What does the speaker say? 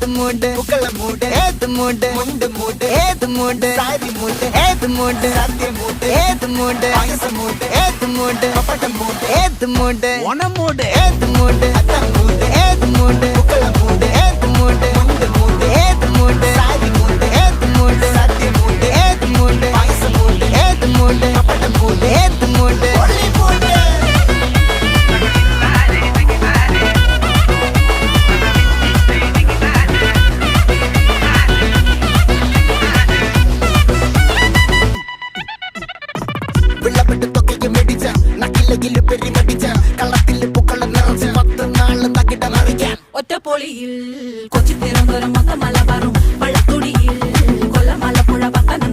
മൂട് പുക്കള മൂട് ഏത് മൂട് മുണ്ട് മൂട് ഏത് മൂട് സാരി മൂട് ഏത് മൂട് സത്യ മൂട് ഏത് മൂട് പായസ മൂട് ഏത് മൂട് പപ്പടം മൂട് ഏത് മൂട് ഓണം മൂട് ഏത് മൂട് അത്തം മൂട് ഏത് മൂട് പുക്കള മൂട് ഏത് മൂട് മുണ്ട് മൂട് ഏത് മൂട് സാരി മൂട് ഏത് മൂട് സത്യ മൂട് ഏത് മൂട് പായസ മൂട് ഏത് മൂട് പപ്പടം മൂട് ഏത് മൂട് ഒള്ളി മൂട് ഒറ്റപ്പൊളിയിൽ കൊച്ചി തിരുവനന്തപുരം മൊത്തം മലബാറും വള്ളത്തുടിയിൽ കൊല്ലം ആലപ്പുഴ പത്തനം